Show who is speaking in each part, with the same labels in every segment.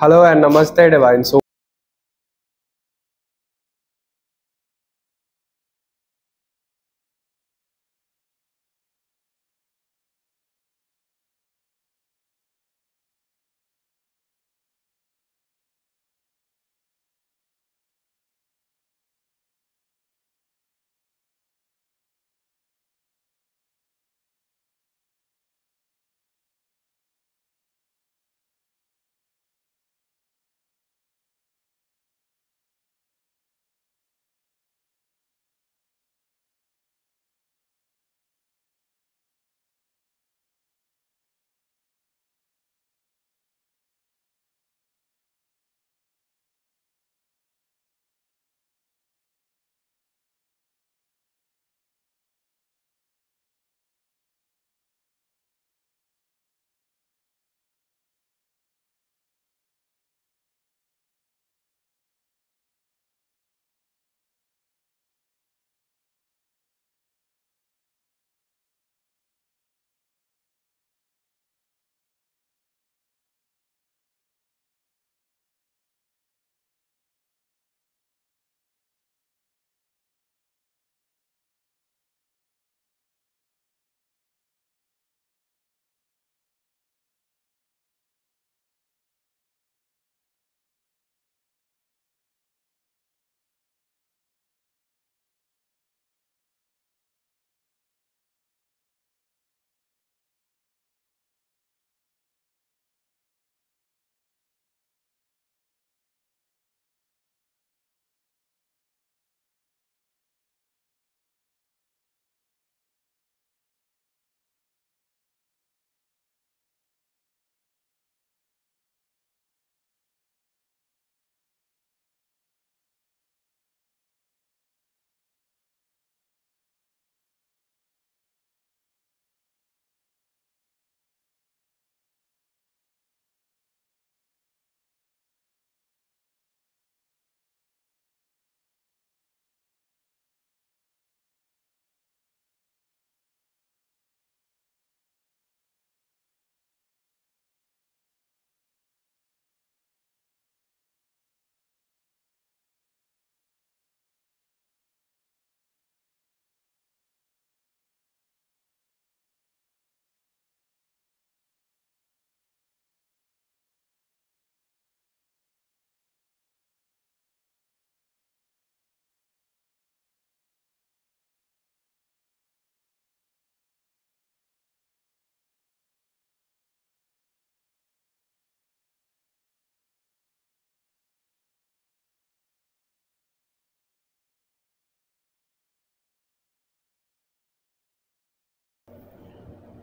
Speaker 1: Hello and Namaste Divine Soul.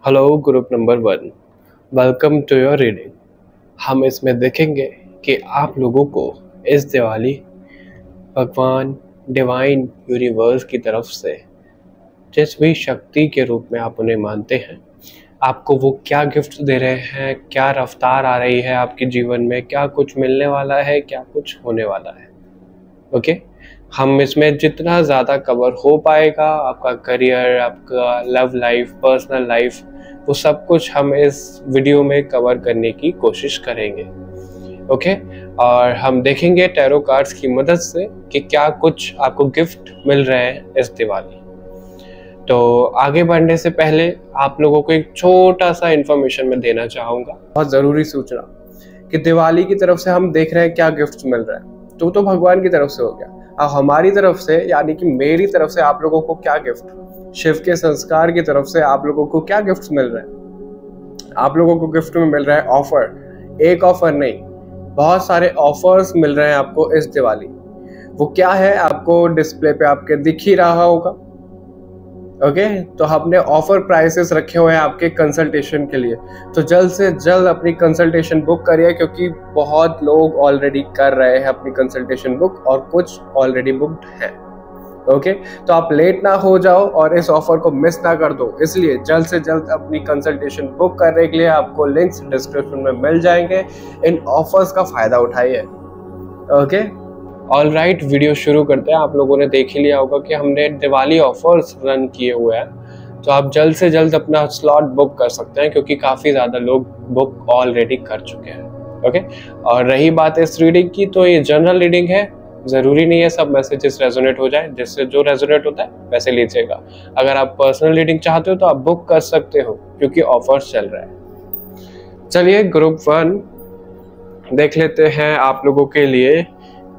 Speaker 1: Hello group number 1, welcome to your reading. हम इसमें देखेंगे कि आप लोगों को इस दिवाली भगवान डिवाइन यूनिवर्स की तरफ से जिस भी शक्ति के रूप में आप उन्हें मानते हैं, आपको वो क्या गिफ्ट दे रहे हैं, क्या रफ्तार आ रही है आपके जीवन में, क्या कुछ मिलने वाला है, क्या कुछ होने वाला है। ओके, हम इसमें जितना ज़्यादा कवर हो पाएगा, आपका करियर, आपका लव लाइफ, पर्सनल लाइफ, वो सब कुछ हम इस वीडियो में कवर करने की कोशिश करेंगे। ओके, और हम देखेंगे टैरो कार्ड्स की मदद से कि क्या कुछ आपको गिफ्ट मिल रहे हैं इस दिवाली। तो आगे बढ़ने से पहले आप लोगों को एक छोटा सा इन्फॉर्मेशन मैं देना चाहूँगा, बहुत ज़रूरी सूचना, कि दिवाली की तरफ से हम देख रहे हैं क्या गिफ्ट मिल रहा है। तो भगवान की तरफ से हो गया। अब हमारी तरफ से, यानी कि मेरी तरफ से आप लोगों को क्या गिफ्ट, शिव के संस्कार की तरफ से आप लोगों को क्या गिफ्ट मिल रहे हैं। आप लोगों को गिफ्ट में मिल रहा है ऑफर। एक ऑफर नहीं, बहुत सारे ऑफर्स मिल रहे हैं आपको इस दिवाली। वो क्या है आपको डिस्प्ले पे आपके दिख ही रहा होगा। ओके, तो हमने ऑफर प्राइसेस रखे हुए हैं आपके कंसल्टेशन के लिए। तो जल्द से जल्द अपनी कंसल्टेशन बुक करिए, क्योंकि बहुत लोग ऑलरेडी कर रहे हैं अपनी कंसल्टेशन बुक और कुछ ऑलरेडी बुक्ड है। ओके, तो आप लेट ना हो जाओ और इस ऑफर को मिस ना कर दो। इसलिए जल्द से जल्द अपनी कंसल्टेशन बुक करने के लिए आपको लिंक्स डिस्क्रिप्शन में मिल जाएंगे। इन ऑफर्स का फायदा उठाइए। ओके, ऑलराइट, वीडियो शुरू करते हैं। आप लोगों ने देख ही लिया होगा कि हमने दिवाली ऑफर्स रन किए हुए हैं, तो आप जल्द से जल्द अपना स्लॉट बुक कर सकते हैं, क्योंकि काफ़ी ज़्यादा लोग बुक ऑलरेडी कर चुके हैं। ओके। और रही बात इस रीडिंग की, तो ये जनरल रीडिंग है, ज़रूरी नहीं है सब मैसेजेस रेजोनेट हो जाए, जिससे जो रेजोनेट होता है वैसे लीजिएगा। अगर आप पर्सनल रीडिंग चाहते हो तो आप बुक कर सकते हो, क्योंकि ऑफर्स चल रहा है। चलिए ग्रुप 1 देख लेते हैं आप लोगों के लिए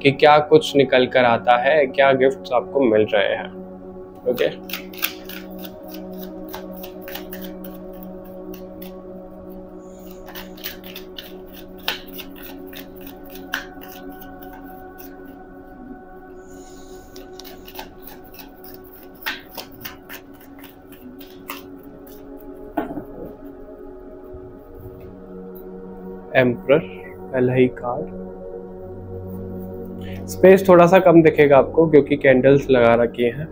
Speaker 1: कि क्या कुछ निकल कर आता है, क्या गिफ्ट्स आपको मिल रहे हैं। ओके, एम्परर पहला ही कार्ड। स्पेस थोड़ा सा कम दिखेगा आपको क्योंकि कैंडल्स लगा रखी हैं।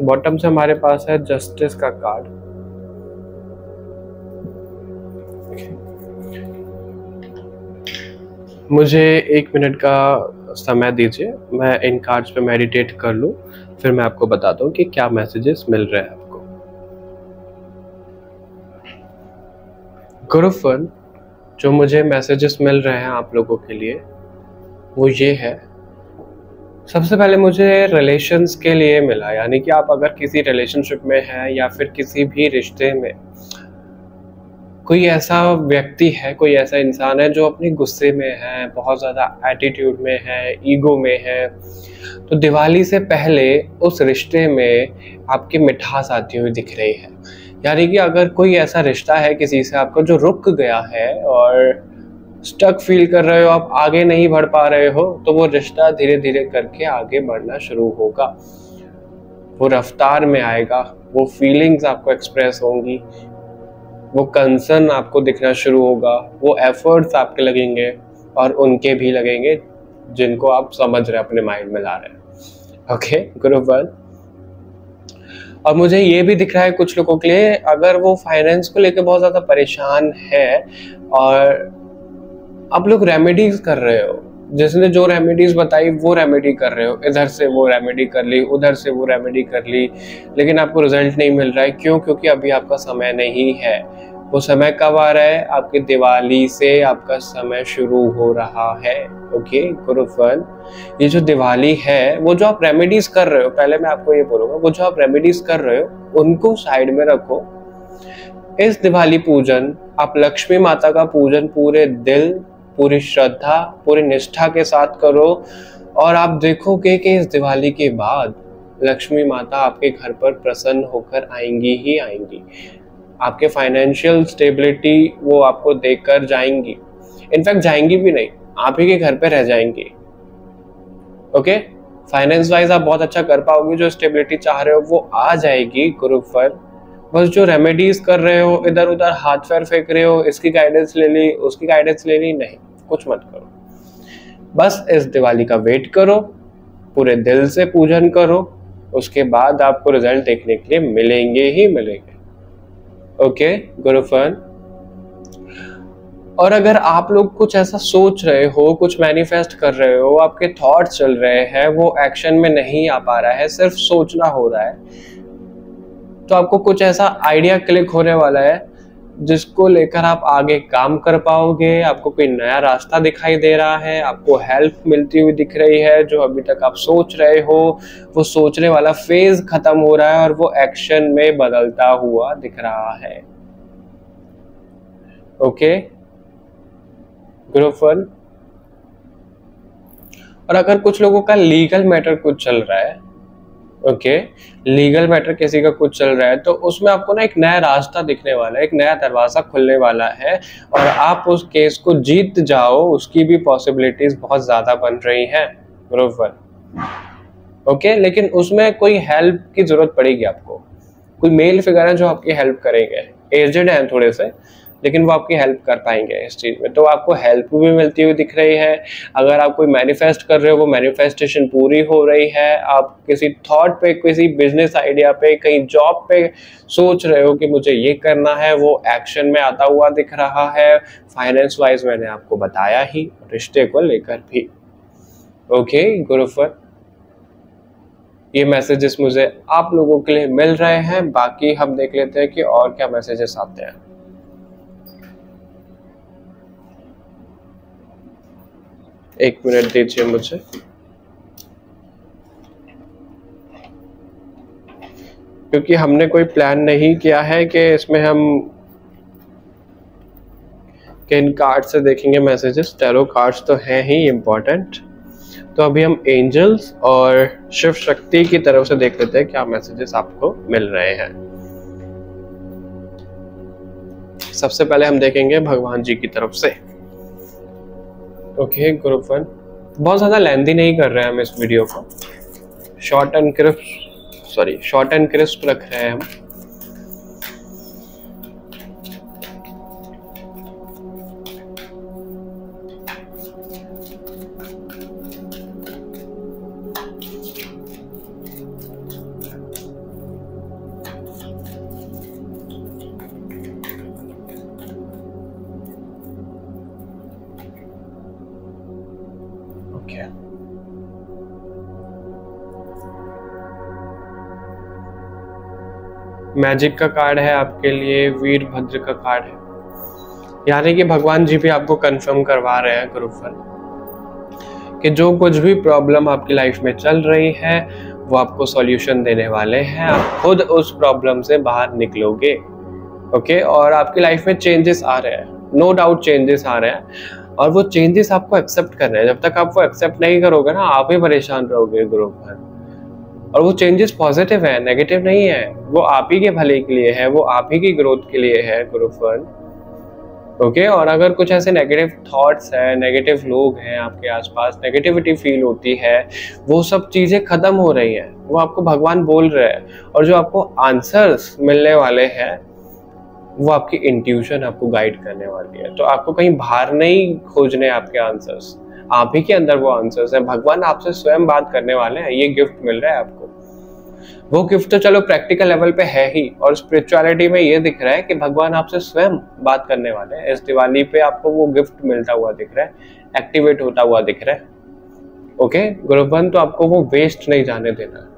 Speaker 1: बॉटम से हमारे पास है जस्टिस का कार्ड। मुझे 1 मिनट का समय दीजिए, मैं इन कार्ड्स पे मेडिटेट कर लूँ, फिर मैं आपको बताता हूँ कि क्या मैसेजेस मिल रहे हैं आपको। ग्रुप 1 जो मुझे मैसेजेस मिल रहे हैं आप लोगों के लिए वो ये है। सबसे पहले मुझे रिलेशंस के लिए मिला, यानी कि आप अगर किसी रिलेशनशिप में हैं या फिर किसी भी रिश्ते में, कोई ऐसा व्यक्ति है, कोई ऐसा इंसान है जो अपने गुस्से में है, बहुत ज़्यादा एटीट्यूड में है, ईगो में है, तो दिवाली से पहले उस रिश्ते में आपकी मिठास आती हुई दिख रही है। यानी कि अगर कोई ऐसा रिश्ता है किसी से आपका जो रुक गया है और स्टक फील कर रहे हो, आप आगे नहीं बढ़ पा रहे हो, तो वो रिश्ता धीरे धीरे करके आगे बढ़ना शुरू होगा, वो रफ्तार में आएगा, वो फीलिंग्स आपको एक्सप्रेस होंगी, वो कंसर्न आपको दिखना शुरू होगा, वो एफर्ट्स आपके लगेंगे और उनके भी लगेंगे जिनको आप समझ रहे हैं, अपने माइंड में ला रहे हैं। Okay group 1। और मुझे ये भी दिख रहा है कुछ लोगों के लिए, अगर वो फाइनेंस को लेकर बहुत ज़्यादा परेशान है और आप लोग रेमेडीज कर रहे हो, जिसने जो रेमेडीज बताई वो रेमेडी कर रहे हो, इधर से वो रेमेडी कर ली, उधर से वो रेमेडी कर ली, लेकिन आपको रिजल्ट नहीं मिल रहा है। क्यों? क्योंकि अभी आपका समय नहीं है। वो समय कब आ रहा है? आपकी दिवाली से आपका समय शुरू हो रहा है। ओके ग्रुप 1, ये जो दिवाली है, वो जो आप रेमेडीज कर रहे हो, पहले मैं आपको ये बोलूंगा, वो जो आप रेमेडीज कर रहे हो उनको साइड में रखो। इस दिवाली पूजन आप लक्ष्मी माता का पूजन पूरे दिल, पूरी श्रद्धा, पूरी निष्ठा के साथ करो और आप देखोगे कि इस दिवाली के बाद लक्ष्मी माता आपके घर पर प्रसन्न होकर आएंगी ही आएंगी। आपके फाइनेंशियल स्टेबिलिटी वो आपको देकर जाएंगी, इनफैक्ट जाएंगी भी नहीं, आप ही के घर पे रह जाएंगी। ओके, फाइनेंस वाइज आप बहुत अच्छा कर पाओगे, जो स्टेबिलिटी चाह रहे हो वो आ जाएगी ग्रुप 1। बस जो रेमेडीज कर रहे हो, इधर उधर हाथ पैर फेंक रहे हो, इसकी गाइडेंस ले ली, उसकी गाइडेंस ले ली, नहीं, कुछ मत करो। बस इस दिवाली का वेट करो, पूरे दिल से पूजन करो, उसके बाद आपको रिजल्ट देखने के लिए मिलेंगे ही मिलेंगे। Okay group 1। और अगर आप लोग कुछ ऐसा सोच रहे हो, कुछ मैनिफेस्ट कर रहे हो, आपके थॉट्स चल रहे हैं, वो एक्शन में नहीं आ पा रहा है, सिर्फ सोचना हो रहा है, तो आपको कुछ ऐसा आइडिया क्लिक होने वाला है जिसको लेकर आप आगे काम कर पाओगे। आपको कोई नया रास्ता दिखाई दे रहा है, आपको हेल्प मिलती हुई दिख रही है। जो अभी तक आप सोच रहे हो, वो सोचने वाला फेज खत्म हो रहा है और वो एक्शन में बदलता हुआ दिख रहा है। Okay group 1। और अगर कुछ लोगों का लीगल मैटर कुछ चल रहा है, ओके, लीगल मैटर किसी का कुछ चल रहा है, तो उसमें आपको ना एक नया रास्ता दिखने वाला है, एक नया दरवाजा खुलने वाला है और आप उस केस को जीत जाओ, उसकी भी पॉसिबिलिटीज बहुत ज्यादा बन रही हैं ग्रुप 1। ओके, लेकिन उसमें कोई हेल्प की जरूरत पड़ेगी आपको, कोई मेल फिगर है जो आपकी हेल्प करेंगे, एजेड हैं थोड़े से, लेकिन वो आपकी हेल्प कर पाएंगे इस चीज़ में। तो आपको हेल्प भी मिलती हुई दिख रही है। अगर आप कोई मैनिफेस्ट कर रहे हो, वो मैनिफेस्टेशन पूरी हो रही है। आप किसी थॉट पे, किसी बिजनेस आइडिया पे, कहीं जॉब पे सोच रहे हो कि मुझे ये करना है, वो एक्शन में आता हुआ दिख रहा है। फाइनेंस वाइज मैंने आपको बताया ही, रिश्ते को लेकर भी। ओके गुरुफर, ये मैसेजेस मुझे आप लोगों के लिए मिल रहे हैं। बाकी हम देख लेते हैं कि और क्या मैसेजेस आते हैं। एक मिनट दीजिए मुझे। क्योंकि हमने कोई प्लान नहीं किया है कि इसमें हम किन कार्ड से देखेंगे मैसेजेस। टैरो कार्ड्स तो हैं ही इम्पोर्टेंट। तो अभी हम एंजल्स और शिव शक्ति की तरफ से देख लेते हैं क्या मैसेजेस आपको मिल रहे हैं। सबसे पहले हम देखेंगे भगवान जी की तरफ से। ओके गुरुफन, बहुत ज्यादा लेंथी नहीं कर रहे हैं हम इस वीडियो को, शॉर्ट एंड क्रिस्प रख रहे हैं हम। मैजिक का कार्ड है आपके लिए, वीरभद्र का कार्ड है। यानी कि भगवान जी भी आपको कंफर्म करवा रहे हैं गुरुफल कि जो कुछ भी प्रॉब्लम आपकी लाइफ में चल रही है वो आपको सॉल्यूशन देने वाले हैं। आप खुद उस प्रॉब्लम से बाहर निकलोगे। ओके, और आपकी लाइफ में चेंजेस आ रहे हैं, नो डाउट चेंजेस आ रहे हैं, और वो चेंजेस आपको एक्सेप्ट करने हैं। जब तक आप वो एक्सेप्ट नहीं करोगे ना, आप ही परेशान रहोगे गुरुफल। और वो चेंजेस पॉजिटिव है, नेगेटिव नहीं है। वो आप ही के भले के लिए है, वो आप ही की ग्रोथ के लिए है गुरुफल। ओके, और अगर कुछ ऐसे नेगेटिव थॉट्स है, नेगेटिव लोग हैं आपके आसपास, नेगेटिविटी फील होती है, वो सब चीजें खत्म हो रही हैं। वो आपको भगवान बोल रहे हैं, और जो आपको आंसर्स मिलने वाले हैं वो आपकी इंट्यूशन आपको गाइड करने वाली है। तो आपको कहीं बाहर नहीं खोजने आपके आंसर्स, आप ही के अंदर वो आंसर्स है। भगवान आपसे स्वयं बात करने वाले हैं। ये गिफ्ट मिल रहा है आपको। वो गिफ्ट तो चलो प्रैक्टिकल लेवल पे है ही, और स्पिरिचुअलिटी में ये दिख रहा है कि भगवान आपसे स्वयं बात करने वाले हैं। इस दिवाली पे आपको वो गिफ्ट मिलता हुआ दिख रहा है, एक्टिवेट होता हुआ दिख रहा है। ओके गुरुबन, तो आपको वो वेस्ट नहीं जाने देना।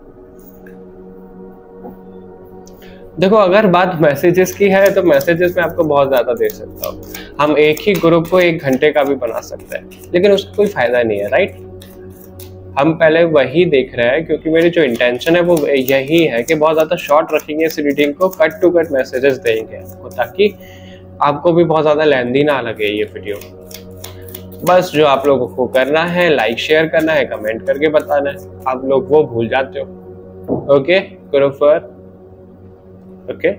Speaker 1: देखो, अगर बात मैसेजेस की है तो मैसेजेस में आपको बहुत ज्यादा दे सकता हूँ। हम एक ही ग्रुप को 1 घंटे का भी बना सकते हैं, लेकिन उसका कोई फायदा नहीं है, राइट। हम पहले वही देख रहे हैं, क्योंकि मेरी जो इंटेंशन है वो यही है कि बहुत ज्यादा शॉर्ट रखेंगे इस रीडिंग को, कट टू कट मैसेजेस देंगे आपको, ताकि आपको भी बहुत ज्यादा लेंथी ना लगे ये वीडियो। बस जो आप लोगों को करना है, लाइक शेयर करना है, कमेंट करके बताना है। आप लोग वो भूल जाते हो। ओके गुरुफर, ओके,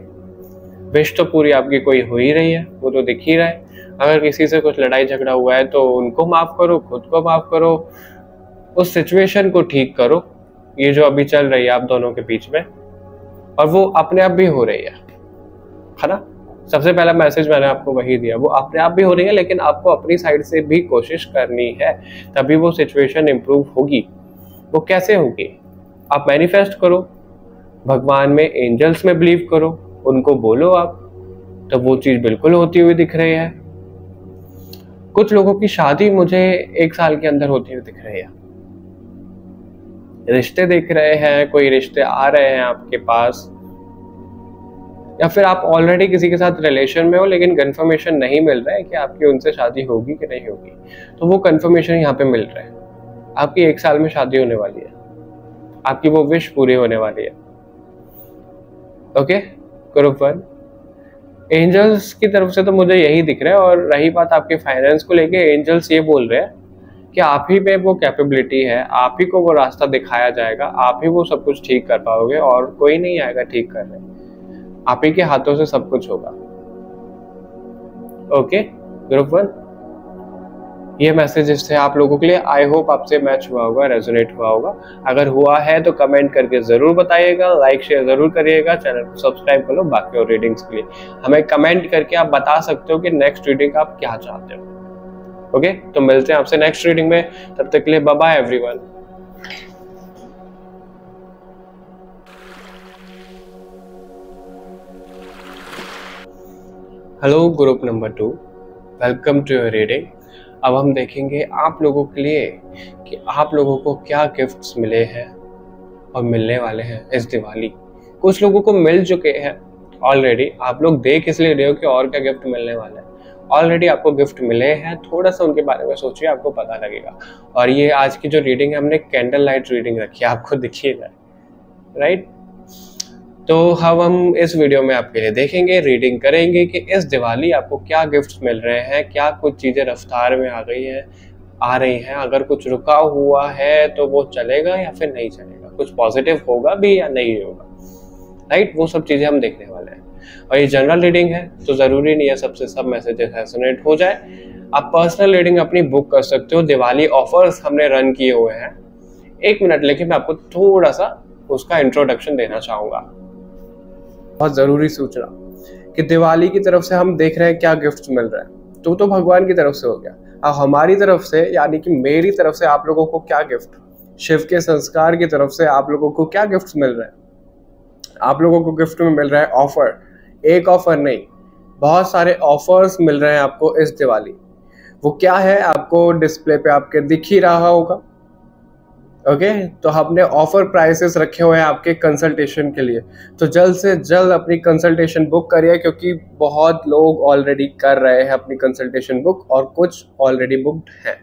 Speaker 1: विश तो पूरी आपकी कोई हो ही रही है, वो तो दिख ही रहा है। अगर किसी से कुछ लड़ाई झगड़ा हुआ है तो उनको माफ करो, खुद को माफ करो, उस सिचुएशन को ठीक करो, ये जो अभी चल रही है आप दोनों के बीच में, और वो अपने आप भी हो रही है ना। सबसे पहला मैसेज मैंने आपको वही दिया, वो अपने आप भी हो रही है, लेकिन आपको अपनी साइड से भी कोशिश करनी है, तभी वो सिचुएशन इंप्रूव होगी। वो कैसे होगी? आप मैनिफेस्ट करो, भगवान में, एंजल्स में बिलीव करो, उनको बोलो आप, तो वो चीज बिल्कुल होती हुई दिख रही है। कुछ लोगों की शादी मुझे 1 साल के अंदर होती हुई दिख रही है। रिश्ते देख रहे हैं, कोई रिश्ते आ रहे हैं आपके पास, या फिर आप ऑलरेडी किसी के साथ रिलेशन में हो लेकिन कंफर्मेशन नहीं मिल रहा है कि आपकी उनसे शादी होगी कि नहीं होगी, तो वो कंफर्मेशन यहाँ पे मिल रहा है। आपकी 1 साल में शादी होने वाली है, आपकी वो विश पूरी होने वाली है। ओके गुरुफल, एंजल्स की तरफ से तो मुझे यही दिख रहा है। और रही बात आपके फाइनेंस को लेके, एंजल्स ये बोल रहे हैं कि आप ही में वो कैपेबिलिटी है, आप ही को वो रास्ता दिखाया जाएगा, आप ही वो सब कुछ ठीक कर पाओगे, और कोई नहीं आएगा ठीक करने। आप ही के हाथों से सब कुछ होगा। ओके ग्रुप 1, ये मैसेजेस थे आप लोगों के लिए। आई होप आपसे मैच हुआ होगा, रेजोनेट हुआ होगा। अगर हुआ है तो कमेंट करके जरूर बताइएगा, लाइक शेयर जरूर करिएगा, चैनल को सब्सक्राइब कर लो बाकी और रीडिंग्स के लिए। हमें कमेंट करके आप बता सकते हो कि नेक्स्ट रीडिंग आप क्या चाहते हो। ओके, तो मिलते हैं आपसे नेक्स्ट रीडिंग में, तब तक के लिए bye bye everyone. Hello group number 2, welcome to your reading. अब हम देखेंगे आप लोगों के लिए कि आप लोगों को क्या गिफ्ट्स मिले हैं और मिलने वाले हैं इस दिवाली। कुछ लोगों को मिल चुके हैं ऑलरेडी, आप लोग देख इसलिए रहे हो कि और क्या गिफ्ट मिलने वाला है। ऑलरेडी आपको गिफ्ट मिले हैं, थोड़ा सा उनके बारे में सोचिए, आपको पता लगेगा। और ये आज की जो रीडिंग है, हमने कैंडल लाइट रीडिंग रखी है, आपको दिखिएगा, राइट। तो हम इस वीडियो में आपके लिए देखेंगे, रीडिंग करेंगे कि इस दिवाली आपको क्या गिफ्ट्स मिल रहे हैं, क्या कुछ चीज़ें रफ्तार में आ रही हैं। अगर कुछ रुका हुआ है तो वो चलेगा या फिर नहीं चलेगा, कुछ पॉजिटिव होगा भी या नहीं होगा, राइट। वो सब चीज़ें हम देखने वाले हैं। और ये जनरल रीडिंग है तो ज़रूरी नहीं है सबसे सब मैसेजेस रेजोनेट हो जाए। आप पर्सनल रीडिंग अपनी बुक कर सकते हो। दिवाली ऑफर्स हमने रन किए हुए हैं। 1 मिनट लेके मैं आपको थोड़ा सा उसका इंट्रोडक्शन देना चाहूँगा। बहुत ज़रूरी सूचना कि दिवाली की तरफ से हम देख रहे हैं क्या गिफ्ट्स मिल रहे हैं, तो भगवान की तरफ से हो गया। अब हमारी तरफ से यानी कि मेरी तरफ से आप लोगों को क्या गिफ्ट, शिव के संस्कार की तरफ से आप लोगों को क्या गिफ्ट्स मिल रहे हैं। आप लोगों को गिफ्ट में मिल रहा है ऑफर, एक ऑफर नहीं, बहुत सारे ऑफर्स मिल रहे हैं आपको इस दिवाली। वो क्या है आपको डिस्प्ले पे आपके दिख ही रहा होगा। ओके, तो हमने ऑफर प्राइसेस रखे हुए हैं आपके कंसल्टेशन के लिए, तो जल्द से जल्द अपनी कंसल्टेशन बुक करिए, क्योंकि बहुत लोग ऑलरेडी कर रहे हैं अपनी कंसल्टेशन बुक और कुछ ऑलरेडी बुक्ड हैं।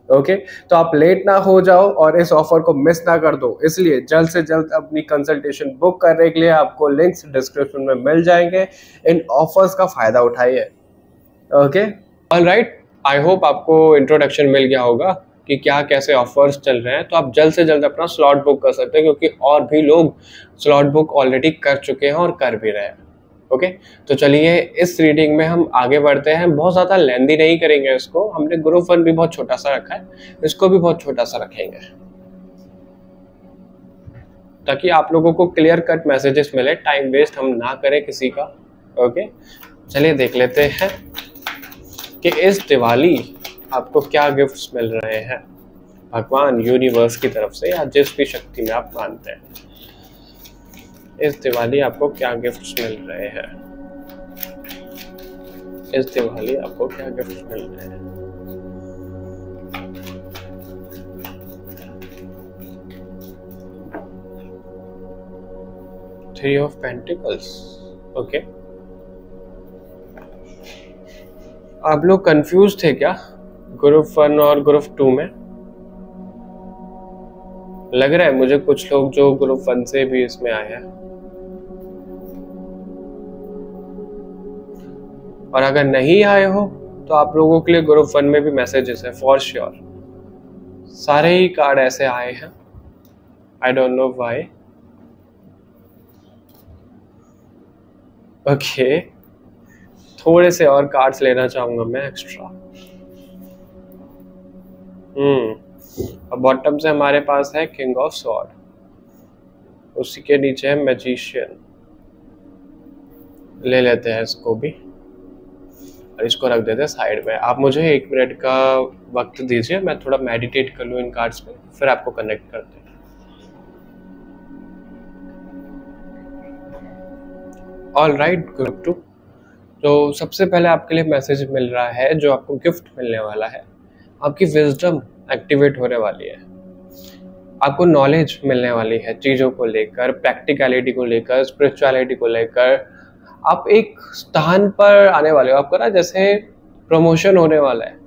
Speaker 1: ओके, तो आप लेट ना हो जाओ और इस ऑफर को मिस ना कर दो, इसलिए जल्द से जल्द अपनी कंसल्टेशन बुक करने के लिए आपको लिंक्स डिस्क्रिप्शन में मिल जाएंगे। इन ऑफर्स का फायदा उठाइए। ओके, ऑलराइट, आई होप आपको इंट्रोडक्शन मिल गया होगा कि क्या कैसे ऑफर्स चल रहे हैं। तो आप जल्द से जल्द अपना स्लॉट बुक कर सकते हैं, क्योंकि और भी लोग स्लॉट बुक ऑलरेडी कर चुके हैं और कर भी रहे हैं। ओके, तो चलिए इस रीडिंग में हम आगे बढ़ते हैं। बहुत ज़्यादा लेंदी नहीं करेंगे इसको, हमने ग्रुप 1 भी बहुत छोटा सा रखा है, इसको भी बहुत छोटा सा रखेंगे ताकि आप लोगों को क्लियर कट मैसेजेस मिले, टाइम वेस्ट हम ना करें किसी का। ओके, चलिए देख लेते हैं कि इस दिवाली आपको क्या गिफ्ट्स मिल रहे हैं भगवान यूनिवर्स की तरफ से, या जिस भी शक्ति में आप मानते हैं। इस दिवाली आपको क्या गिफ्ट्स मिल रहे हैं, इस दिवाली आपको क्या गिफ्ट्स मिल रहे हैं। Three of pentacles. ओके, आप लोग कंफ्यूज थे क्या ग्रुप 1 और ग्रुप 2 में? लग रहा है मुझे कुछ लोग जो ग्रुप 1 से भी इसमें आए हैं। और अगर नहीं आए हो तो आप लोगों के लिए ग्रुप 1 में भी मैसेजेस है फॉर श्योर। सारे ही कार्ड ऐसे आए हैं, I don't know why. Okay, थोड़े से और कार्ड्स लेना चाहूंगा मैं एक्स्ट्रा। अब बॉटम से हमारे पास है किंग ऑफ सॉर्ड, उसी के नीचे है मैजिशियन। ले लेते हैं इसको भी और इसको रख देते हैं साइड में। आप मुझे 1 मिनट का वक्त दीजिए, मैं थोड़ा मेडिटेट कर लूँ इन कार्ड्स पे, फिर आपको कनेक्ट करते हैं। ऑल राइट ग्रुप 2, तो सबसे पहले आपके लिए मैसेज मिल रहा है, जो आपको गिफ्ट मिलने वाला है, आपकी विजडम एक्टिवेट होने वाली है, आपको नॉलेज मिलने वाली है चीज़ों को लेकर, प्रैक्टिकलिटी को लेकर, स्पिरिचुअलिटी को लेकर। आप एक स्थान पर आने वाले हो, आपका ना जैसे प्रमोशन होने वाला है,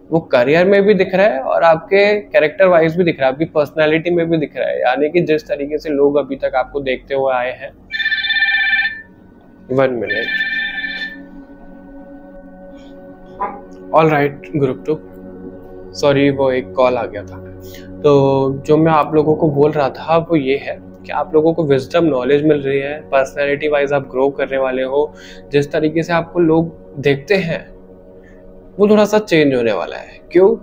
Speaker 1: वो करियर में भी दिख रहा है और आपके कैरेक्टर वाइज भी दिख रहा है, आपकी पर्सनैलिटी में भी दिख रहा है। यानी कि जिस तरीके से लोग अभी तक आपको देखते हुए आए हैं। 1 minute. All right group 2, sorry वो एक कॉल आ गया था। तो जो मैं आप लोगों को बोल रहा था वो ये है कि आप लोगों को विजडम नॉलेज मिल रही है, पर्सनैलिटी वाइज आप ग्रो करने वाले हो। जिस तरीके से आपको लोग देखते हैं, वो थोड़ा सा चेंज होने वाला है। क्यों?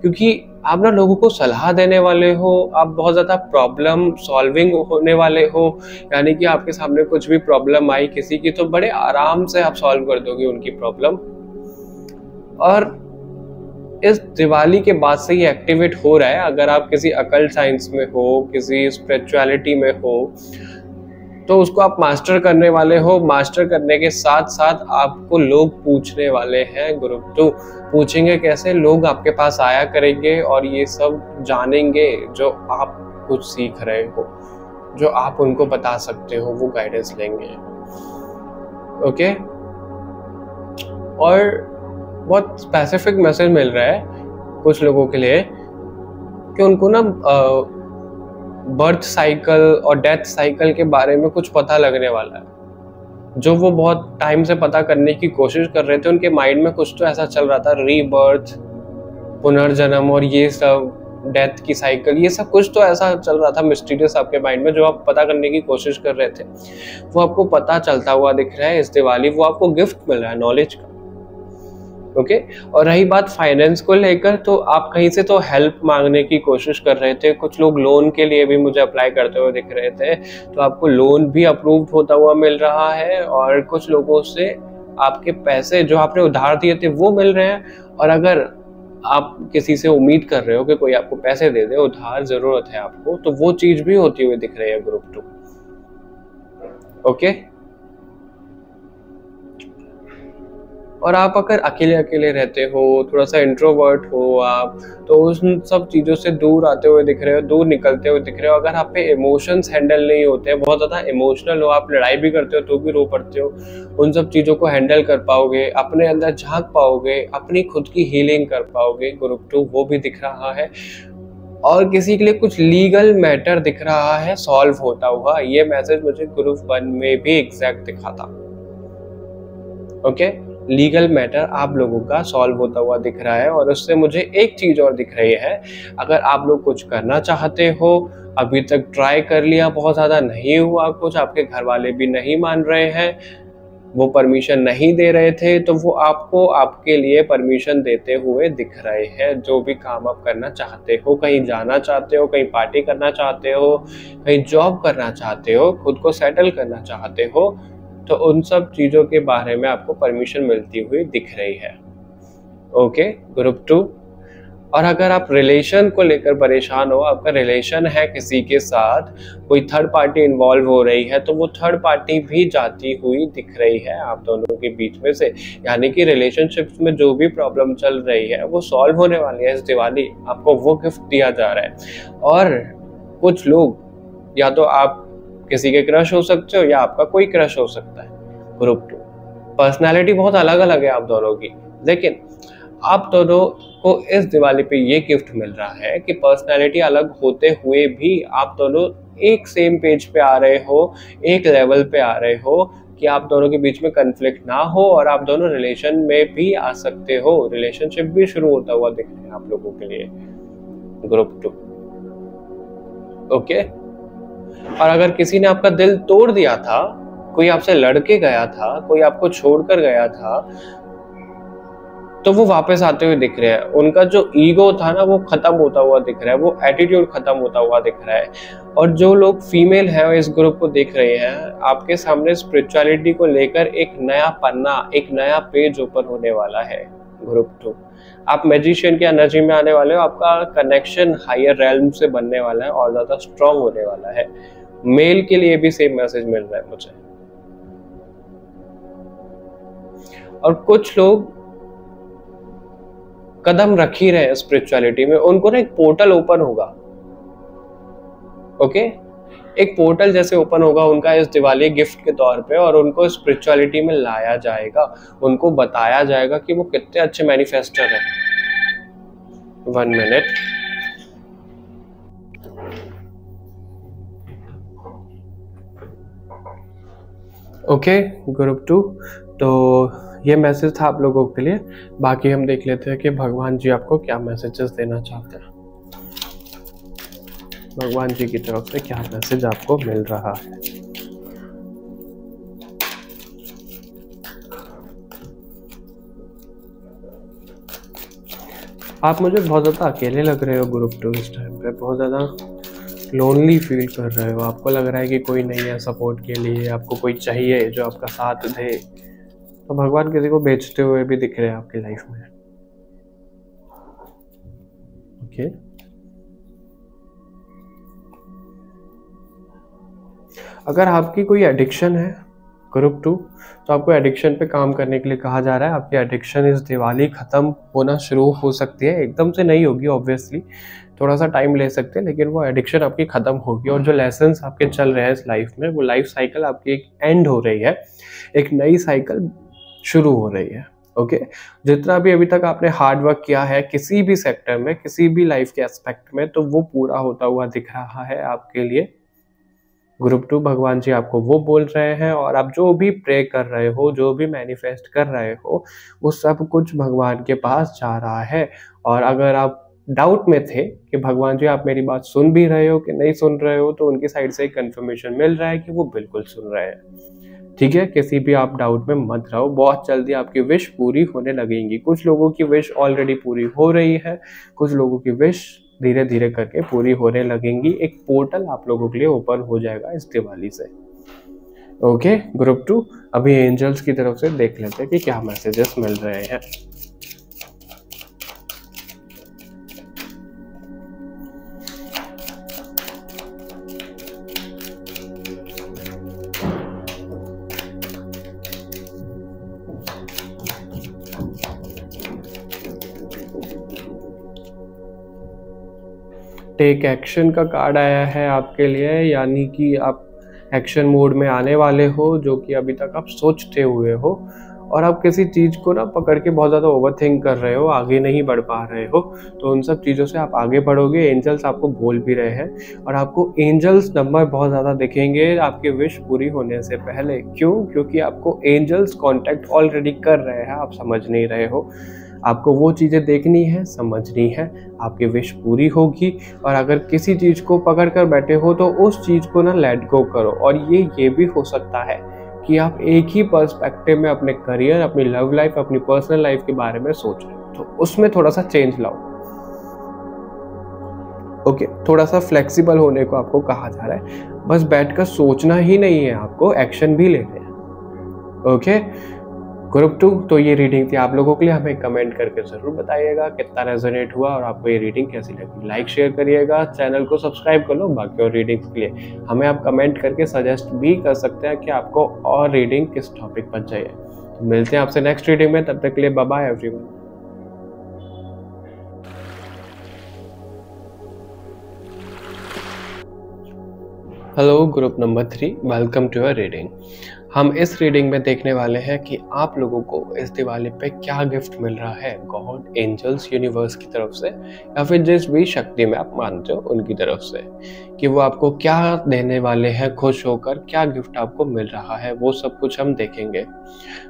Speaker 1: क्योंकि आप ना लोगों को सलाह देने वाले हो, आप बहुत ज़्यादा प्रॉब्लम सॉल्विंग होने वाले हो, यानी कि आपके सामने कुछ भी प्रॉब्लम आई किसी की तो बड़े आराम से आप सॉल्व कर दोगे उनकी प्रॉब्लम। और इस दिवाली के बाद से ये एक्टिवेट हो रहा है। अगर आप किसी अकल्ट साइंस में हो, किसी स्पिरिचुअलिटी में हो, तो उसको आप मास्टर करने वाले हो। मास्टर करने के साथ साथ आपको लोग पूछने वाले हैं। ग्रुप 2 पूछेंगे कैसे? लोग आपके पास आया करेंगे और ये सब जानेंगे जो आप कुछ सीख रहे हो, जो आप उनको बता सकते हो, वो गाइडेंस लेंगे। ओके, और बहुत स्पेसिफिक मैसेज मिल रहा है कुछ लोगों के लिए कि उनको ना बर्थ साइकिल और डेथ साइकिल के बारे में कुछ पता लगने वाला है। जो वो बहुत टाइम से पता करने की कोशिश कर रहे थे, उनके माइंड में कुछ तो ऐसा चल रहा था, रीबर्थ, पुनर्जन्म और ये सब, डेथ की साइकिल, ये सब कुछ तो ऐसा चल रहा था मिस्टीरियस आपके माइंड में, जो आप पता करने की कोशिश कर रहे थे। वो आपको पता चलता हुआ दिख रहा है इस दिवाली। वो आपको गिफ्ट मिल रहा है नॉलेज का। ओके, और रही बात फाइनेंस को लेकर, तो आप कहीं से तो हेल्प मांगने की कोशिश कर रहे थे। कुछ लोग लोन के लिए भी मुझे अप्लाई करते हुए दिख रहे थे, तो आपको लोन भी अप्रूव्ड होता हुआ मिल रहा है। और कुछ लोगों से आपके पैसे जो आपने उधार दिए थे वो मिल रहे हैं। और अगर आप किसी से उम्मीद कर रहे हो कि कोई आपको पैसे दे दे, उधार जरूरत है आपको, तो वो चीज भी होती हुई दिख रही है ग्रुप 2। ओके, और आप अगर अकेले अकेले रहते हो, थोड़ा सा इंट्रोवर्ट हो आप, तो उन सब चीज़ों से दूर आते हुए दिख रहे हो, दूर निकलते हुए दिख रहे हो। अगर आप पे इमोशंस हैंडल नहीं होते हैं, बहुत ज़्यादा इमोशनल हो, आप लड़ाई भी करते हो तो भी रो पड़ते हो, उन सब चीज़ों को हैंडल कर पाओगे, अपने अंदर झांक पाओगे, अपनी खुद की हीलिंग कर पाओगे, ग्रुप 2 वो भी दिख रहा है। और किसी के लिए कुछ लीगल मैटर दिख रहा है सॉल्व होता हुआ। ये मैसेज मुझे ग्रुप 1 में भी एग्जैक्ट दिखा था। ओके, लीगल मैटर आप लोगों का सॉल्व होता हुआ दिख रहा है। और उससे मुझे एक चीज और दिख रही है, अगर आप लोग कुछ करना चाहते हो, अभी तक ट्राई कर लिया, बहुत ज्यादा नहीं हुआ कुछ, आपके घर वाले भी नहीं मान रहे हैं, वो परमिशन नहीं दे रहे थे, तो वो आपको आपके लिए परमिशन देते हुए दिख रहे हैं। जो भी काम आप करना चाहते हो, कहीं जाना चाहते हो, कहीं पार्टी करना चाहते हो, कहीं जॉब करना चाहते हो, खुद को सेटल करना चाहते हो, तो उन सब चीज़ों के बारे में आपको परमिशन मिलती हुई दिख रही है। Okay, group 2। और अगर आप रिलेशन को लेकर परेशान हो, आपका रिलेशन है किसी के साथ, कोई थर्ड पार्टी इन्वॉल्व हो रही है, तो वो थर्ड पार्टी भी जाती हुई दिख रही है आप दोनों के बीच में से। यानी कि रिलेशनशिप्स में जो भी प्रॉब्लम चल रही है वो सॉल्व होने वाली है इस दिवाली। आपको वो गिफ्ट दिया जा रहा है। और कुछ लोग, या तो आप किसी के क्रश हो सकते हो, या आपका कोई क्रश हो सकता है। ग्रुप 2 पर्सनालिटी बहुत अलग अलग है आप दोनों की, लेकिन आप दोनों को इस दिवाली पे ये गिफ्ट मिल रहा है कि पर्सनालिटी अलग होते हुए भी आप दोनों एक सेम पेज पे आ रहे हो, एक लेवल पे आ रहे हो, कि आप दोनों के बीच में कन्फ्लिक्ट ना हो और आप दोनों रिलेशन में भी आ सकते हो। रिलेशनशिप भी शुरू होता हुआ दिख रहा है आप लोगों के लिए, ग्रुप 2। ओके, और अगर किसी ने आपका दिल तोड़ दिया था, कोई आपसे लड़के गया था, कोई आपको छोड़कर गया था, तो वो वापस आते हुए दिख रहे हैं। उनका जो ईगो था ना, वो खत्म होता हुआ दिख रहा है, वो एटीट्यूड खत्म होता हुआ दिख रहा है। और जो लोग फीमेल हैं इस ग्रुप को देख रहे हैं, आपके सामने स्पिरिचुअलिटी को लेकर एक नया पन्ना, एक नया पेज ओपन होने वाला है ग्रुप 2। आप मैजिशियन की एनर्जी में आने वाले हो, आपका कनेक्शन हायर रेल्म से बनने वाला है और ज्यादा स्ट्रांग होने वाला है। मेल के लिए भी सेम मैसेज मिल रहा है मुझे। और कुछ लोग कदम रख ही रहे हैं स्पिरिचुअलिटी में, उनको ना एक पोर्टल ओपन होगा। ओके, एक पोर्टल जैसे ओपन होगा उनका इस दिवाली गिफ्ट के तौर पे, और उनको स्पिरिचुअलिटी में लाया जाएगा, उनको बताया जाएगा कि वो कितने अच्छे मैनिफेस्टर हैं। 1 मिनट। ओके, ग्रुप 2, तो ये मैसेज था आप लोगों के लिए। बाकी हम देख लेते हैं कि भगवान जी आपको क्या मैसेजेस देना चाहते हैं। भगवान जी की तरफ से क्या मैसेज आपको मिल रहा है। आप मुझे बहुत ज़्यादा अकेले लग रहे हो ग्रुप 2 इस टाइम पे, बहुत ज़्यादा लोनली फील कर रहे हो। आपको लग रहा है कि कोई नहीं है सपोर्ट के लिए, आपको कोई चाहिए जो आपका साथ दे। तो भगवान किसी को बेचते हुए भी दिख रहे हैं आपकी लाइफ में। ओके, अगर आपकी कोई एडिक्शन है ग्रुप 2, तो आपको एडिक्शन पे काम करने के लिए कहा जा रहा है। आपकी एडिक्शन इस दिवाली ख़त्म होना शुरू हो सकती है, एकदम से नहीं होगी ऑब्वियसली, थोड़ा सा टाइम ले सकते हैं, लेकिन वो एडिक्शन आपकी ख़त्म होगी। और जो लेसन्स आपके चल रहे हैं इस लाइफ में, वो लाइफ साइकिल आपकी एक एंड हो रही है, एक नई साइकिल शुरू हो रही है। ओके, जितना भी अभी तक आपने हार्ड वर्क किया है किसी भी सेक्टर में, किसी भी लाइफ के एस्पेक्ट में, तो वो पूरा होता हुआ दिख रहा है आपके लिए। ग्रुप 2 भगवान जी आपको वो बोल रहे हैं, और आप जो भी प्रे कर रहे हो, जो भी मैनिफेस्ट कर रहे हो, वो सब कुछ भगवान के पास जा रहा है। और अगर आप डाउट में थे कि भगवान जी आप मेरी बात सुन भी रहे हो कि नहीं सुन रहे हो, तो उनकी साइड से एक कंफर्मेशन मिल रहा है कि वो बिल्कुल सुन रहे हैं। ठीक है, किसी भी आप डाउट में मत रहो, बहुत जल्दी आपकी विश पूरी होने लगेंगी। कुछ लोगों की विश ऑलरेडी पूरी हो रही है, कुछ लोगों की विश धीरे धीरे करके पूरी होने लगेंगी। एक पोर्टल आप लोगों के लिए ओपन हो जाएगा इस दिवाली से। ओके ग्रुप 2, अभी एंजल्स की तरफ से देख लेते हैं कि क्या मैसेजेस मिल रहे हैं। टेक एक्शन का कार्ड आया है आपके लिए, यानी कि आप एक्शन मोड में आने वाले हो, जो कि अभी तक आप सोचते हुए हो, और आप किसी चीज़ को ना पकड़ के बहुत ज़्यादा ओवरथिंक कर रहे हो, आगे नहीं बढ़ पा रहे हो। तो उन सब चीज़ों से आप आगे बढ़ोगे। एंजल्स आपको बोल भी रहे हैं, और आपको एंजल्स नंबर बहुत ज़्यादा दिखेंगे आपकी विश पूरी होने से पहले। क्यों? क्योंकि आपको एंजल्स कांटेक्ट ऑलरेडी कर रहे हैं, आप समझ नहीं रहे हो। आपको वो चीज़ें देखनी है, समझनी है, आपकी विश पूरी होगी। और अगर किसी चीज़ को पकड़ कर बैठे हो, तो उस चीज़ को ना लेट गो करो। और ये भी हो सकता है कि आप एक ही पर्सपेक्टिव में अपने करियर, अपनी लव लाइफ, अपनी पर्सनल लाइफ के बारे में सोच रहे हो, तो उसमें थोड़ा सा चेंज लाओ। ओके, थोड़ा सा फ्लेक्सिबल होने को आपको कहा जा रहा है। बस बैठकर सोचना ही नहीं है, आपको एक्शन भी लेने हैं। ओके ग्रुप 2, तो ये रीडिंग थी आप लोगों के लिए। हमें कमेंट करके ज़रूर बताइएगा कितना रेजोनेट हुआ और आपको ये रीडिंग कैसी लगी। लाइक शेयर करिएगा, चैनल को सब्सक्राइब कर लो बाकी और रीडिंग्स के लिए। हमें आप कमेंट करके सजेस्ट भी कर सकते हैं कि आपको और रीडिंग किस टॉपिक पर चाहिए। तो मिलते हैं आपसे नेक्स्ट रीडिंग में, तब तक के लिए bye bye everyone. Hello group number 3, welcome to your reading. हम इस रीडिंग में देखने वाले हैं कि आप लोगों को इस दिवाली पे क्या गिफ्ट मिल रहा है गॉड, एंजल्स, यूनिवर्स की तरफ से, या फिर जिस भी शक्ति में आप मानते हो उनकी तरफ से, कि वो आपको क्या देने वाले हैं। खुश होकर क्या गिफ्ट आपको मिल रहा है, वो सब कुछ हम देखेंगे।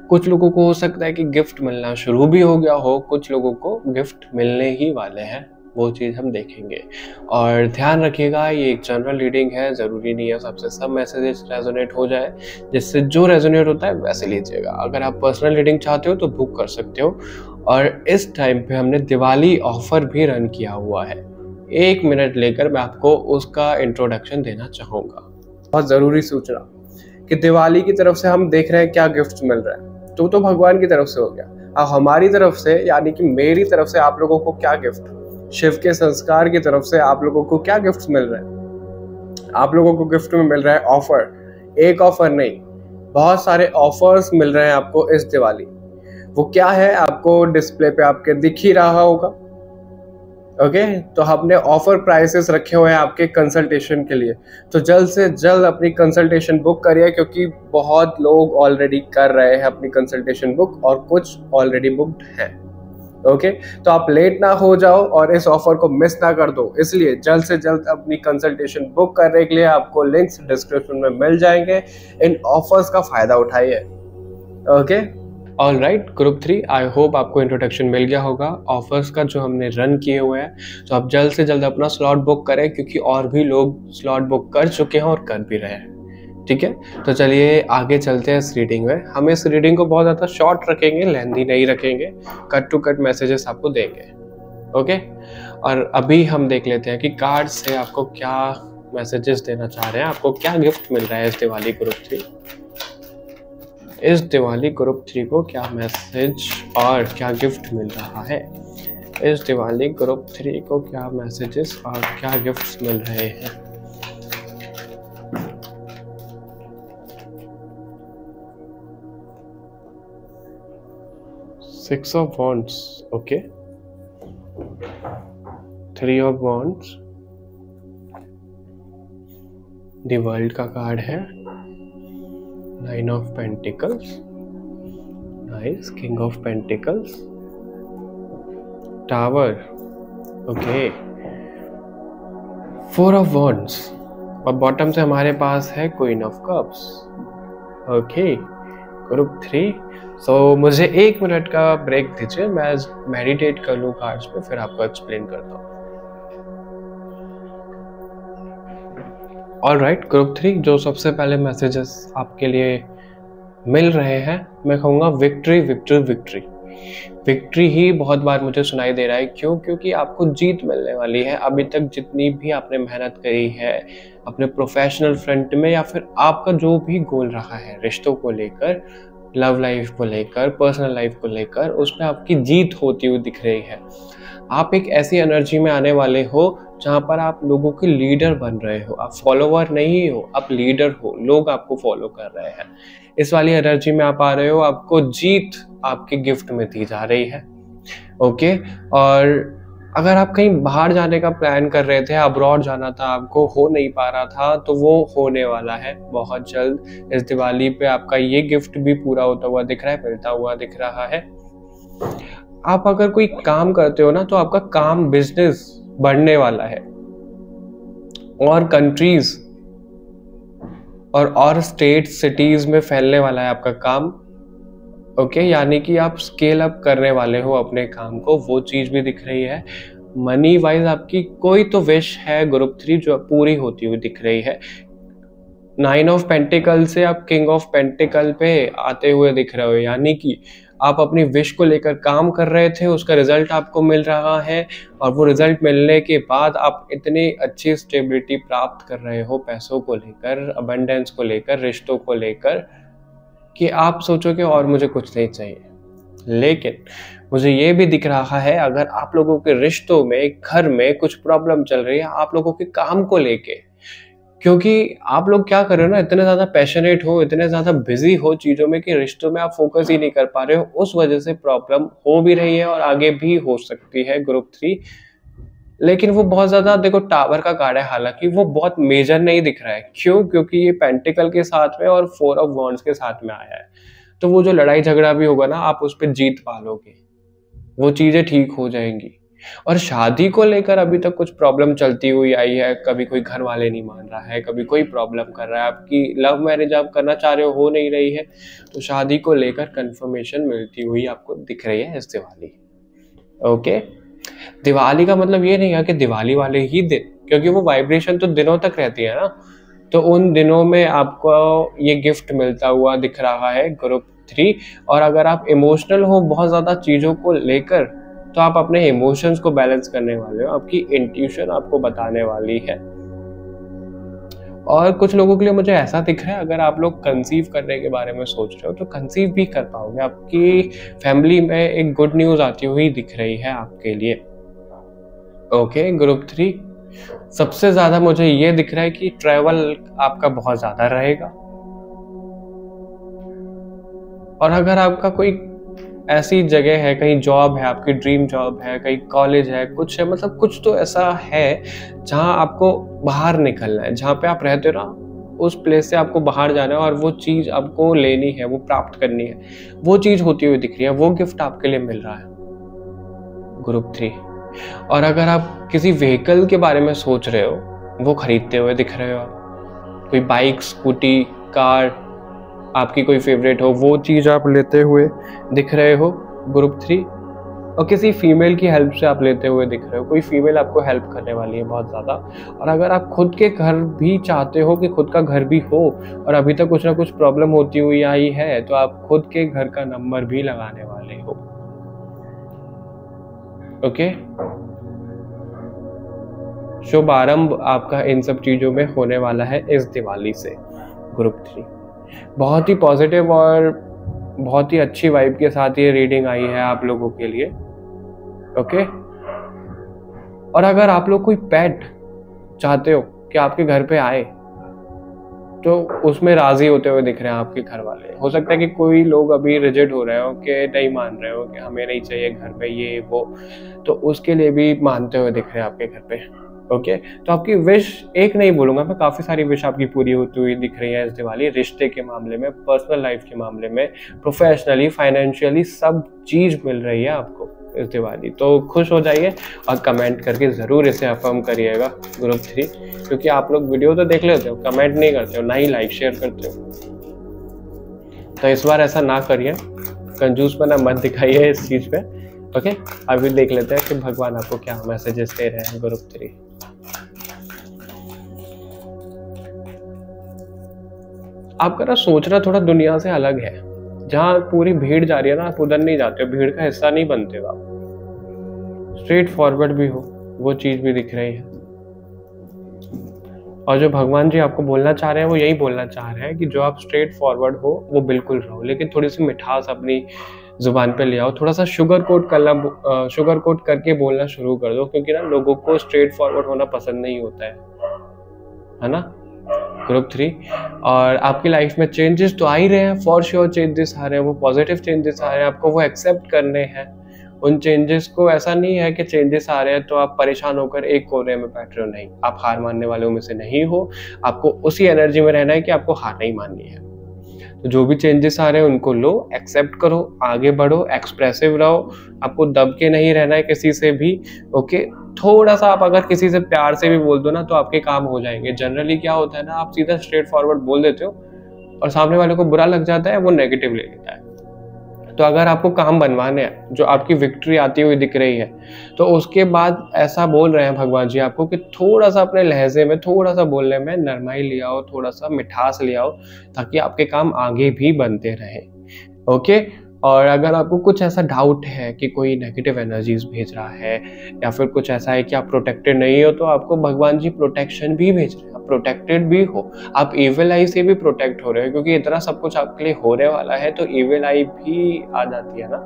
Speaker 1: कुछ लोगों को हो सकता है कि गिफ्ट मिलना शुरू भी हो गया हो, कुछ लोगों को गिफ्ट मिलने ही वाले हैं, वो चीज़ हम देखेंगे। और ध्यान रखिएगा, ये एक जनरल रीडिंग है, ज़रूरी नहीं है सबसे सब मैसेजेस रेजोनेट हो जाए। जिससे जो रेजोनेट होता है वैसे लीजिएगा। अगर आप पर्सनल रीडिंग चाहते हो तो बुक कर सकते हो। और इस टाइम पे हमने दिवाली ऑफर भी रन किया हुआ है। 1 मिनट लेकर मैं आपको उसका इंट्रोडक्शन देना चाहूँगा। बहुत ज़रूरी सूचना कि दिवाली की तरफ से हम देख रहे हैं क्या गिफ्ट मिल रहा है, तो भगवान की तरफ से हो गया। अब हमारी तरफ से, यानी कि मेरी तरफ से आप लोगों को क्या गिफ्ट, शिव के संस्कार की तरफ से आप लोगों को क्या गिफ्ट मिल रहा है? आप लोगों को गिफ्ट में मिल रहा है ऑफर। एक ऑफर नहीं, बहुत सारे ऑफर्स मिल रहे हैं आपको इस दिवाली। वो क्या है आपको डिस्प्ले पे आपके दिख ही रहा होगा। ओके, तो हमने ऑफर प्राइसेस रखे हुए हैं आपके कंसल्टेशन के लिए। तो जल्द से जल्द अपनी कंसल्टेशन बुक करिए, क्योंकि बहुत लोग ऑलरेडी कर रहे हैं अपनी कंसल्टेशन बुक, और कुछ ऑलरेडी बुक्ड हैं। ओके, तो आप लेट ना हो जाओ और इस ऑफर को मिस ना कर दो। इसलिए जल्द से जल्द अपनी कंसल्टेशन बुक करने के लिए आपको लिंक्स डिस्क्रिप्शन में मिल जाएंगे। इन ऑफर्स का फायदा उठाइए। Okay, all right group 3, I hope आपको इंट्रोडक्शन मिल गया होगा ऑफर्स का जो हमने रन किए हुए हैं। तो आप जल्द से जल्द अपना स्लॉट बुक करें, क्योंकि और भी लोग स्लॉट बुक कर चुके हैं और कर भी रहे हैं। ठीक है, तो चलिए आगे चलते हैं इस रीडिंग में। हम इस रीडिंग को बहुत ज़्यादा शॉर्ट रखेंगे, लेंथी नहीं रखेंगे, कट टू कट मैसेजेस आपको देंगे। ओके, और अभी हम देख लेते हैं कि कार्ड से आपको क्या मैसेजेस देना चाह रहे हैं, आपको क्या गिफ्ट मिल रहा है इस दिवाली ग्रुप 3। इस दिवाली ग्रुप 3 को क्या मैसेज और क्या गिफ्ट मिल रहा है। इस दिवाली ग्रुप 3 को क्या मैसेजेस और क्या गिफ्ट्स मिल रहे हैं। Six of wands, okay, 3 of wands, the world का कार्ड है, 9 of pentacles, nice, king of pentacles, tower, okay, 4 of wands, और बॉटम से हमारे पास है queen of cups. Okay group 3, सो मुझे 1 मिनट का ब्रेक दीजिए, मैं मेडिटेट कर लूँ कार्ड्स पे, फिर आपको एक्सप्लेन करता हूँ। ऑलराइट ग्रुप 3, जो सबसे पहले मैसेजेस आपके लिए मिल रहे हैं, मैं कहूँगा विक्ट्री विक्ट्री विक्ट्री। विक्ट्री ही बहुत बार मुझे सुनाई दे रहा है। क्यों? क्योंकि आपको जीत मिलने वाली है। अभी तक जितनी भी आपने मेहनत करी है अपने प्रोफेशनल फ्रंट में, या फिर आपका जो भी गोल रहा है रिश्तों को लेकर, लव लाइफ को लेकर, पर्सनल लाइफ को लेकर, उसमें आपकी जीत होती हुई दिख रही है। आप एक ऐसी एनर्जी में आने वाले हो जहाँ पर आप लोगों के लीडर बन रहे हो। आप फॉलोवर नहीं हो, आप लीडर हो, लोग आपको फॉलो कर रहे हैं। इस वाली एनर्जी में आप आ रहे हो, आपको जीत आपके गिफ्ट में दी जा रही है। ओके, और अगर आप कहीं बाहर जाने का प्लान कर रहे थे, अब्रॉड जाना था, आपको हो नहीं पा रहा था, तो वो होने वाला है बहुत जल्द। इस दिवाली पे आपका ये गिफ्ट भी पूरा होता हुआ दिख रहा है, मिलता हुआ दिख रहा है। आप अगर कोई काम करते हो ना, तो आपका काम, बिजनेस बढ़ने वाला है, और कंट्रीज और स्टेट सिटीज में फैलने वाला है आपका काम। ओके, यानी कि आप स्केल अप करने वाले हो अपने काम को, वो चीज भी दिख रही है। मनी वाइज आपकी कोई तो विश है ग्रुप 3 जो पूरी होती हुई दिख रही है। 9 ऑफ पेंटिकल से आप किंग ऑफ पेंटिकल पे आते हुए दिख रहे हो, यानी कि आप अपनी विश को लेकर काम कर रहे थे, उसका रिजल्ट आपको मिल रहा है, और वो रिजल्ट मिलने के बाद आप इतनी अच्छी स्टेबिलिटी प्राप्त कर रहे हो पैसों को लेकर, अबंडेंस को लेकर, रिश्तों को लेकर, कि आप सोचोगे और मुझे कुछ नहीं चाहिए। लेकिन मुझे ये भी दिख रहा है, अगर आप लोगों के रिश्तों में, घर में कुछ प्रॉब्लम चल रही है आप लोगों के काम को लेके, क्योंकि आप लोग क्या कर रहे हो ना, इतने ज्यादा पैशनेट हो, इतने ज्यादा बिजी हो चीजों में कि रिश्तों में आप फोकस ही नहीं कर पा रहे हो। उस वजह से प्रॉब्लम हो भी रही है और आगे भी हो सकती है ग्रुप 3। लेकिन वो बहुत ज्यादा, देखो टावर का कार्ड है, हालांकि वो बहुत मेजर नहीं दिख रहा है। क्यों? क्योंकि ये पेंटिकल के साथ में और 4 ऑफ वॉन्ड्स के साथ में आया है। तो वो जो लड़ाई झगड़ा भी होगा ना, आप उस पर जीत पालोगे, वो चीजें ठीक हो जाएंगी। और शादी को लेकर अभी तक कुछ प्रॉब्लम चलती हुई आई है, कभी कोई घर वाले नहीं मान रहा है, कभी कोई प्रॉब्लम कर रहा है, आपकी लव मैरिज आप करना चाह रहे हो नहीं रही है, तो शादी को लेकर कंफर्मेशन मिलती हुई आपको दिख रही है इस दिवाली। ओके, दिवाली का मतलब ये नहीं है कि दिवाली वाले ही दिन, क्योंकि वो वाइब्रेशन तो दिनों तक रहती है ना, तो उन दिनों में आपको ये गिफ्ट मिलता हुआ दिख रहा है ग्रुप 3। और अगर आप इमोशनल हो बहुत ज़्यादा चीज़ों को लेकर, तो आप अपने इमोशंस को बैलेंस करने वाले हो, आपकी इंट्यूशन आपको बताने वाली है। और कुछ लोगों के लिए मुझे ऐसा दिख रहा है, अगर आप लोग कंसीव करने के बारे में सोच रहे हो तो कंसीव भी कर पाओगे। आपकी फैमिली में एक गुड न्यूज़ आती हुई दिख रही है आपके लिए। ओके ग्रुप 3, सबसे ज़्यादा मुझे ये दिख रहा है कि ट्रैवल आपका बहुत ज़्यादा रहेगा। और अगर आपका कोई ऐसी जगह है, कहीं जॉब है, आपकी ड्रीम जॉब है, कहीं कॉलेज है, कुछ है, मतलब कुछ तो ऐसा है जहां आपको बाहर निकलना है, जहां पे आप रहते हो ना, उस प्लेस से आपको बाहर जाना है और वो चीज आपको लेनी है, वो प्राप्त करनी है, वो चीज होती हुई दिख रही है, वो गिफ्ट आपके लिए मिल रहा है ग्रुप 3। और अगर आप किसी व्हीकल के बारे में सोच रहे हो, वो खरीदते हुए दिख रहे हो, कोई बाइक, स्कूटी, कार आपकी कोई फेवरेट हो, वो चीज आप लेते हुए दिख रहे हो ग्रुप 3। और किसी फीमेल की हेल्प से आप लेते हुए दिख रहे हो, कोई फीमेल आपको हेल्प करने वाली है बहुत ज़्यादा। और अगर आप खुद के घर भी चाहते हो कि खुद का घर भी हो, और अभी तक कुछ ना कुछ प्रॉब्लम होती हुई आई है, तो आप खुद के घर का नंबर भी लगाने वाले हो। ओके, शुभ आरंभ आपका इन सब चीज़ों में होने वाला है इस दिवाली से। ग्रुप 3 बहुत ही पॉजिटिव और बहुत ही अच्छी वाइब के साथ ये रीडिंग आई है आप लोगों के लिए। ओके, और अगर आप लोग कोई पेट चाहते हो कि आपके घर पे आए, तो उसमें राजी होते हुए दिख रहे हैं आपके घर वाले। हो सकता है कि कोई लोग अभी रिजिड हो रहे हो कि नहीं मान रहे हो कि हमें नहीं चाहिए घर पे ये वो, तो उसके लिए भी मानते हुए दिख रहे हैं आपके घर पे। ओके, तो आपकी विश एक नहीं बोलूंगा मैं, काफी सारी विश आपकी पूरी होती हुई दिख रही है इस दिवाली। रिश्ते के मामले में, पर्सनल लाइफ के मामले में, प्रोफेशनली, फाइनेंशियली, सब चीज मिल रही है आपको इस दिवाली। तो खुश हो जाइए और कमेंट करके ज़रूर इसे अफर्म करिएगा ग्रुप 3, क्योंकि आप लोग वीडियो तो देख लेते हो, कमेंट नहीं करते हो, ना ही लाइक शेयर करते हो। तो इस बार ऐसा ना करिए, कंजूसपना मत दिखाइए इस चीज़ पे। ओके, अभी देख लेते हैं कि भगवान आपको क्या मैसेजेस दे रहे हैं ग्रुप 3। आपका ना सोचना थोड़ा दुनिया से अलग है। जहाँ पूरी भीड़ जा रही है ना, आप उधर नहीं जाते हो, भीड़ का हिस्सा नहीं बनते हो आप। स्ट्रेट फॉरवर्ड भी हो, वो चीज भी दिख रही है। और जो भगवान जी आपको बोलना चाह रहे हैं वो यही बोलना चाह रहे हैं कि जो आप स्ट्रेट फॉरवर्ड हो वो बिल्कुल रहो, लेकिन थोड़ी सी मिठास अपनी जुबान पे ले आओ। थोड़ा सा शुगर कोट करके बोलना शुरू कर दो, क्योंकि ना लोगों को स्ट्रेट फॉरवर्ड होना पसंद नहीं होता है ना ग्रुप 3। और आपकी लाइफ में चेंजेस तो आ ही रहे हैं, फॉर श्योर चेंजेस आ रहे हैं, वो पॉजिटिव चेंजेस आ रहे हैं, आपको वो एक्सेप्ट करने हैं उन चेंजेस को। ऐसा नहीं है कि चेंजेस आ रहे हैं तो आप परेशान होकर एक कोने में बैठ रहे हो, नहीं, आप हार मानने वालों में से नहीं हो। आपको उसी एनर्जी में रहना है कि आपको हार नहीं माननी है। तो जो भी चेंजेस आ रहे हैं उनको लो, एक्सेप्ट करो, आगे बढ़ो, एक्सप्रेसिव रहो। आपको दब के नहीं रहना है किसी से भी। ओके, थोड़ा सा आप अगर किसी से प्यार से भी बोल दो ना तो आपके काम हो जाएंगे। जनरली क्या होता है ना, आप सीधा स्ट्रेट फॉरवर्ड बोल देते हो और सामने वाले को बुरा लग जाता है, वो नेगेटिव ले लेता है। तो अगर आपको काम बनवाने हैं, जो आपकी विक्ट्री आती हुई दिख रही है, तो उसके बाद ऐसा बोल रहे हैं भगवान जी आपको कि थोड़ा सा अपने लहजे में, थोड़ा सा बोलने में नरमाई ले आओ, थोड़ा सा मिठास ले आओ, ताकि आपके काम आगे भी बनते रहें। ओके, और अगर आपको कुछ ऐसा डाउट है कि कोई नेगेटिव एनर्जीज भेज रहा है या फिर कुछ ऐसा है कि आप प्रोटेक्टेड नहीं हो, तो आपको भगवान जी प्रोटेक्शन भी भेज रहे हैं, आप प्रोटेक्टेड भी हो, आप इविल आई से भी प्रोटेक्ट हो रहे हो, क्योंकि इतना सब कुछ आपके लिए होने वाला है तो इविल आई भी आ जाती है ना।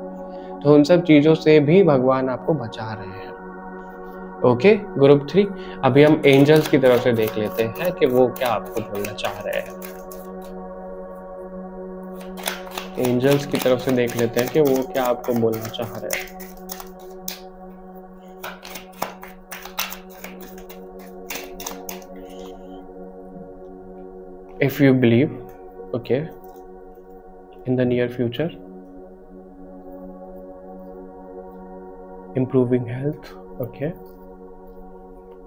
Speaker 1: तो उन सब चीजों से भी भगवान आपको बचा रहे हैं। ओके ग्रुप 3, अभी हम एंजल्स की तरफ से देख लेते हैं कि वो क्या आपको बोलना चाह रहे हैं। एंजल्स की तरफ से देख लेते हैं कि वो क्या आपको बोलना चाह रहे हैं। If you believe, okay, in the near future, improving health, okay,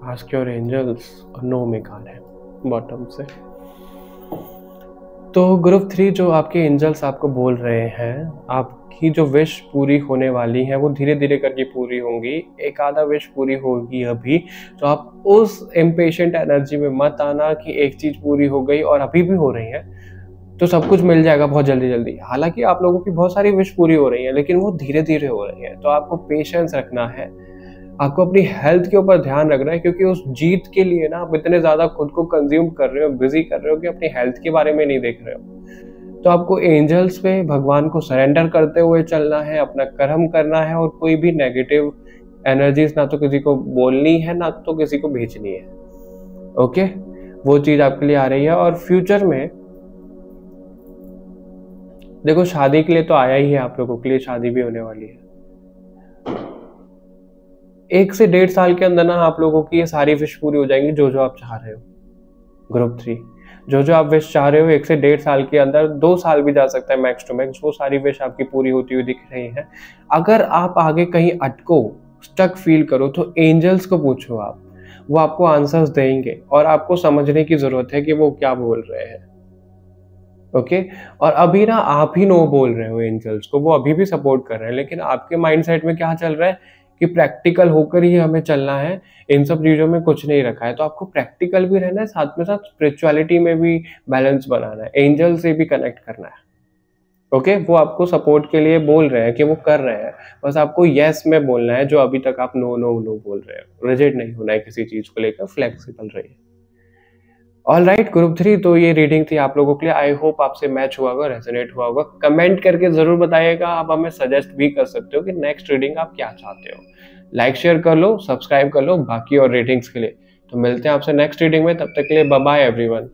Speaker 1: ask your angels और नो में कहा है बॉटम से। तो ग्रुप 3, जो आपके एंजल्स आपको बोल रहे हैं, आपकी जो विश पूरी होने वाली है वो धीरे धीरे करके पूरी होंगी। एक आधा विश पूरी होगी अभी, तो आप उस इम्पेशेंट एनर्जी में मत आना कि एक चीज पूरी हो गई और अभी भी हो रही है तो सब कुछ मिल जाएगा बहुत जल्दी जल्दी। हालांकि आप लोगों की बहुत सारी विश पूरी हो रही है, लेकिन वो धीरे धीरे हो रही है। तो आपको पेशेंस रखना है, आपको अपनी हेल्थ के ऊपर ध्यान रखना है, क्योंकि उस जीत के लिए ना आप इतने ज्यादा खुद को कंज्यूम कर रहे हो, बिजी कर रहे हो कि अपनी हेल्थ के बारे में नहीं देख रहे हो। तो आपको एंजल्स पे, भगवान को सरेंडर करते हुए चलना है, अपना कर्म करना है, और कोई भी नेगेटिव एनर्जीज ना तो किसी को बोलनी है ना तो किसी को भेजनी है। ओके, वो चीज आपके लिए आ रही है। और फ्यूचर में देखो, शादी के लिए तो आया ही है, आप लोगों के लिए शादी भी होने वाली है। 1 से 1.5 साल के अंदर ना आप लोगों की ये सारी विश पूरी हो जाएंगी, जो जो आप चाह रहे हो। ग्रुप 3, जो जो आप विश चाह रहे हो 1 से 1.5 साल के अंदर, 2 साल भी जा सकता है मैक्स टू मैक्स, वो सारी विश आपकी पूरी होती हुई दिख रही है। अगर आप आगे कहीं अटको, स्टक फील करो, तो एंजल्स को पूछो आप, वो आपको आंसर्स देंगे और आपको समझने की जरूरत है कि वो क्या बोल रहे हैं। ओके, और अभी ना आप ही नो बोल रहे हो एंजल्स को, वो अभी भी सपोर्ट कर रहे हैं, लेकिन आपके माइंडसेट में क्या चल रहा है कि प्रैक्टिकल होकर ही हमें चलना है, इन सब चीजों में कुछ नहीं रखा है। तो आपको प्रैक्टिकल भी रहना है, साथ में साथ स्पिरिचुअलिटी में भी बैलेंस बनाना है, एंजल से भी कनेक्ट करना है। ओके वो आपको सपोर्ट के लिए बोल रहे हैं कि वो कर रहे हैं, बस आपको यस में बोलना है, जो अभी तक आप नो नो नो बोल रहे हो। रिजिड नहीं होना है किसी चीज को लेकर, फ्लेक्सिबल रहिए। ऑल राइट ग्रुप 3, तो ये रीडिंग थी आप लोगों के लिए। आई होप आपसे मैच हुआ होगा, रेजोनेट हुआ होगा। कमेंट करके जरूर बताइएगा, आप हमें सजेस्ट भी कर सकते हो कि नेक्स्ट रीडिंग आप क्या चाहते हो। लाइक शेयर कर लो, सब्सक्राइब कर लो बाकी और रीडिंग्स के लिए। तो मिलते हैं आपसे नेक्स्ट रीडिंग में, तब तक के लिए बाय बाय एवरीवन।